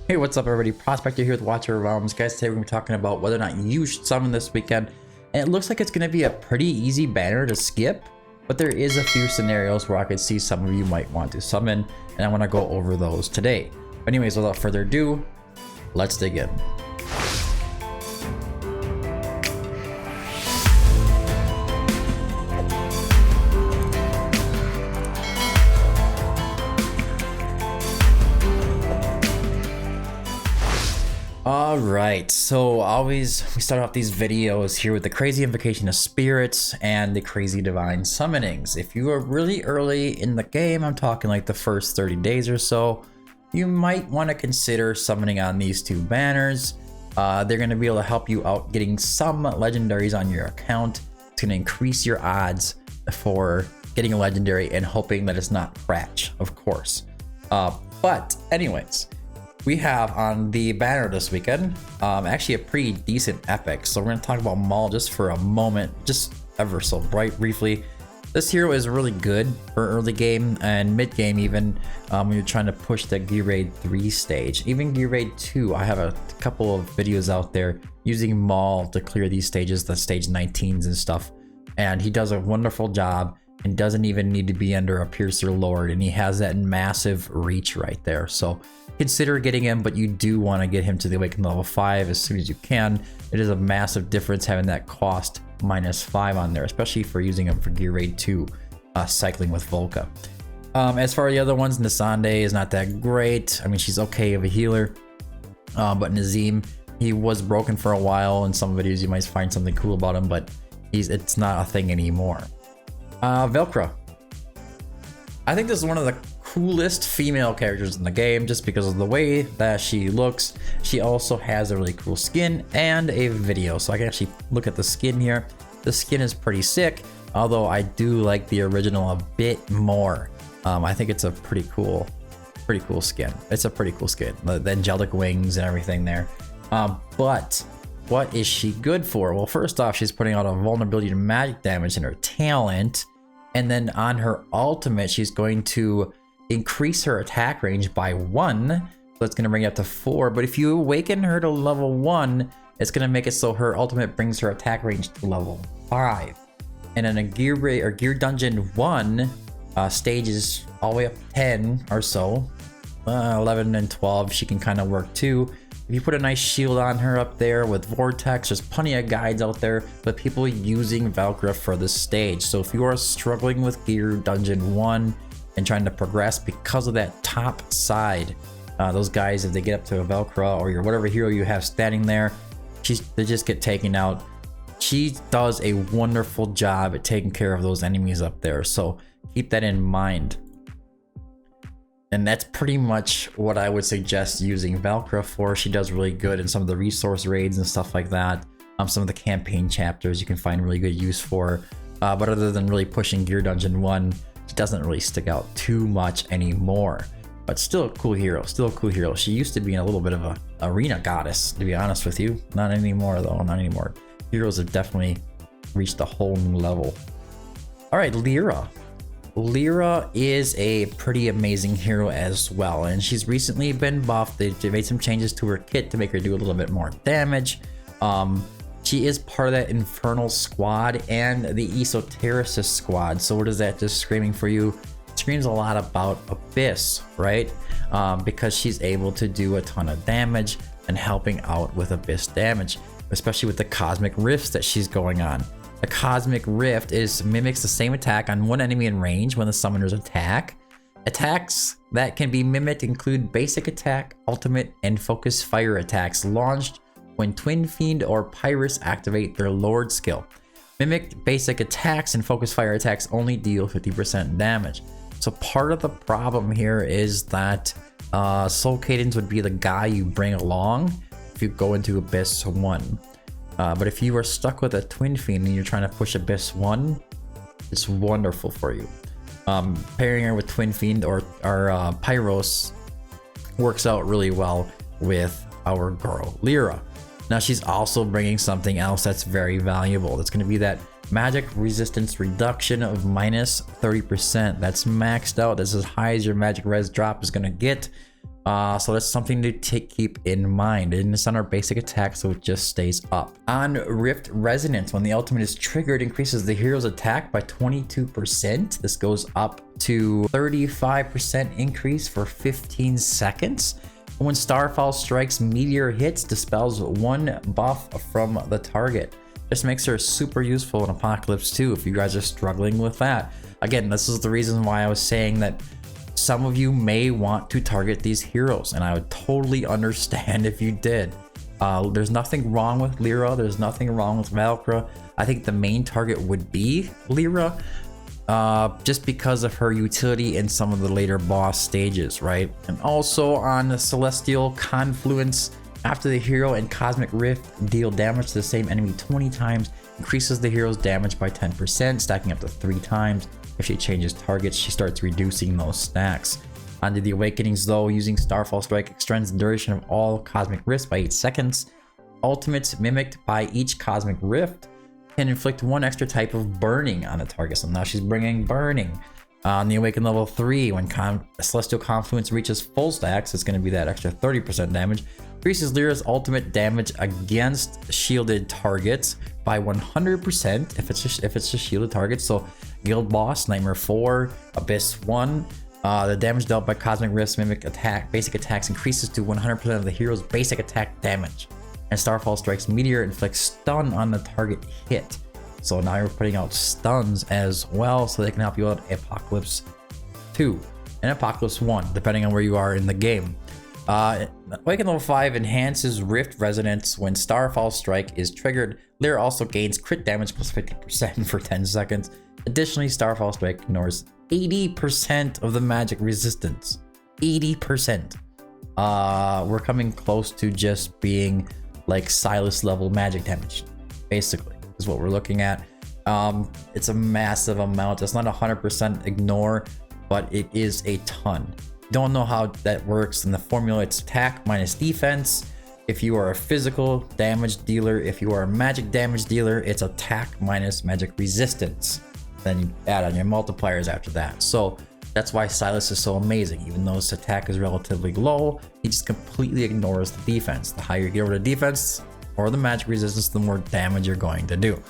Hey, what's up everybody? Prospector here with Watcher of Realms. Guys, today we're going to be talking about whether or not you should summon this weekend. And it looks like it's going to be a pretty easy banner to skip, but there is a few scenarios where I could see some of you might want to summon, and I want to go over those today. But anyways, without further ado, let's dig in. Alright, so we start off these videos here with the crazy invocation of spirits and the crazy divine summonings. If you are really early in the game, I'm talking like the first 30 days or so, you might want to consider summoning on these two banners. They're going to be able to help you out getting some legendaries on your account. It's going to increase your odds for getting a legendary and hoping that it's not crash, of course. But anyways, we have on the banner this weekend, actually a pretty decent epic. So we're going to talk about Maul just for a moment, just ever so briefly. This hero is really good for early game and mid game even, when you're trying to push the Gear Raid 3 stage. Even Gear Raid 2, I have a couple of videos out there using Maul to clear these stages, the stage 19s and stuff. And he does a wonderful job and doesn't even need to be under a Piercer Lord, and he has that massive reach right there. So consider getting him, but you do want to get him to the Awakened level 5 as soon as you can. It is a massive difference having that cost -5 on there, especially for using him for Gear Raid 2, cycling with Volca. As far as the other ones, Nasande is not that great. I mean, she's okay of a healer, but Nazim, he was broken for a while. In some videos you might find something cool about him, but it's not a thing anymore. Valkyra. I think this is one of the coolest female characters in the game just because of the way that she looks. She also has a really cool skin and a video, so I can actually look at the skin here. The skin is pretty sick, although I do like the original a bit more. I think it's a pretty cool skin. It's a pretty cool skin, the angelic wings and everything there. But what is she good for? Well, first off, she's putting out a vulnerability to magic damage in her talent, and then on her ultimate she's going to increase her attack range by 1, so it's going to bring it up to 4. But if you awaken her to level 1, it's going to make it so her ultimate brings her attack range to level 5. And in a Gear Raid or Gear Dungeon 1 stages all the way up 10 or so, 11 and 12, she can kind of work too. If you put a nice shield on her up there with Vortex, there's plenty of guides out there with people using Valkyra for this stage. So if you are struggling with Gear Dungeon 1 and trying to progress because of that top side, those guys, if they get up to a Valkyra or your whatever hero you have standing there, they just get taken out. She does a wonderful job at taking care of those enemies up there, so keep that in mind. And that's pretty much what I would suggest using Valkyra for. She does really good in some of the resource raids and stuff like that. Some of the campaign chapters you can find really good use for. But other than really pushing Gear Dungeon 1, she doesn't really stick out too much anymore. But still a cool hero, She used to be a little bit of a arena goddess, to be honest with you. Not anymore though, not anymore. Heroes have definitely reached a whole new level. All right, Lyra. Lyra is a pretty amazing hero as well, and she's recently been buffed. They made some changes to her kit to make her do a little bit more damage. She is part of that Infernal squad and the Esotericist squad. So what is that just screaming for you? It screams a lot about Abyss, right? Because she's able to do a ton of damage and helping out with Abyss damage, especially with the Cosmic Rifts that she's going on. The Cosmic Rift mimics the same attack on one enemy in range when the summoners attack. Attacks that can be mimicked include basic attack, ultimate, and focus fire attacks launched when Twin Fiend or Pyrus activate their Lord skill. Mimicked basic attacks and focus fire attacks only deal 50% damage. So part of the problem here is that Soul Cadence would be the guy you bring along if you go into Abyss 1. But if you are stuck with a Twin Fiend and you're trying to push Abyss 1, it's wonderful for you. Pairing her with Twin Fiend or Pyros works out really well with our girl Lyra. Now she's also bringing something else that's very valuable. That's going to be that magic resistance reduction of minus 30%. That's maxed out. That's as high as your magic res drop is going to get. So that's something to keep in mind. And it's on our basic attack, so it just stays up. On Rift Resonance, when the ultimate is triggered, increases the hero's attack by 22%. This goes up to 35% increase for 15 seconds. And when Starfall strikes, meteor hits, dispels one buff from the target. This makes her super useful in Apocalypse 2 if you guys are struggling with that. Again, this is the reason why I was saying that some of you may want to target these heroes, and I would totally understand if you did. There's nothing wrong with Lyra. There's nothing wrong with Valkyra. I think the main target would be Lyra, just because of her utility in some of the later boss stages, right? And also on the Celestial Confluence, after the hero and Cosmic Rift deal damage to the same enemy 20 times, increases the hero's damage by 10%, stacking up to 3 times. If she changes targets, she starts reducing those stacks. Onto the Awakenings though, using Starfall Strike extends the duration of all Cosmic Rifts by 8 seconds. Ultimates mimicked by each Cosmic Rift can inflict 1 extra type of burning on a target. So now she's bringing burning. On the Awaken level 3, when Celestial Confluence reaches full stacks, it's going to be that extra 30% damage. Increases Lyra's ultimate damage against shielded targets by 100% if it's just shielded targets. So Guild Boss, Nightmare 4, Abyss 1. The damage dealt by Cosmic Rifts mimic basic attacks increases to 100% of the hero's basic attack damage. And Starfall Strikes Meteor inflicts stun on the target hit. So now you're putting out stuns as well, so they can help you out Apocalypse 2 and Apocalypse 1, depending on where you are in the game. Awaken level 5 enhances Rift Resonance when Starfall Strike is triggered. Lyra also gains crit damage plus 50% for 10 seconds. Additionally, Starfall Strike ignores 80% of the magic resistance. 80%. We're coming close to just being like Silas level magic damage, basically, is what we're looking at. It's a massive amount. It's not 100% ignore, but it is a ton. Don't know how that works in the formula. It's attack minus defense. If you are a physical damage dealer, if you are a magic damage dealer, it's attack minus magic resistance. Then you add on your multipliers after that. So that's why Silas is so amazing. Even though his attack is relatively low, he just completely ignores the defense. The higher you get over the defense or the magic resistance, the more damage you're going to do.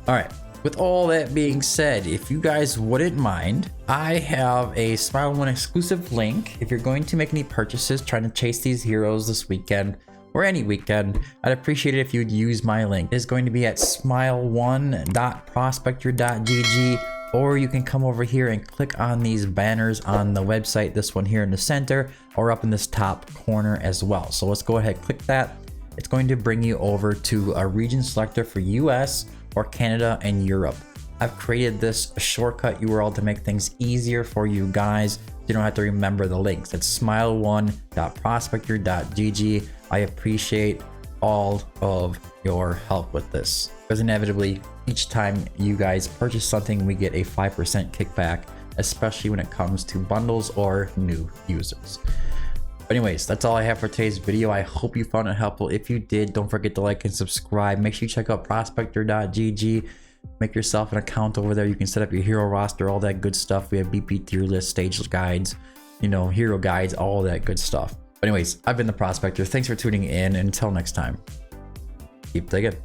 All right. With all that being said, if you guys wouldn't mind, I have a Smile 1 exclusive link. If you're going to make any purchases trying to chase these heroes this weekend or any weekend, I'd appreciate it if you'd use my link. It's going to be at smile1.prospector.gg, or you can come over here and click on these banners on the website, this one here in the center or up in this top corner as well. So let's go ahead, click that. It's going to bring you over to a region selector for US or Canada and Europe. I've created this shortcut URL to make things easier for you guys. You don't have to remember the links. It's smile1.prospector.gg. I appreciate all of your help with this, because inevitably each time you guys purchase something, we get a 5% kickback, especially when it comes to bundles or new users. But anyways, that's all I have for today's video. I hope you found it helpful. If you did, don't forget to like and subscribe. Make sure you check out prospector.gg. Make yourself an account over there. You can set up your hero roster, all that good stuff. We have BP tier list, stage guides, you know, hero guides, all that good stuff. But anyways, I've been the Prospector. Thanks for tuning in. And until next time, keep digging.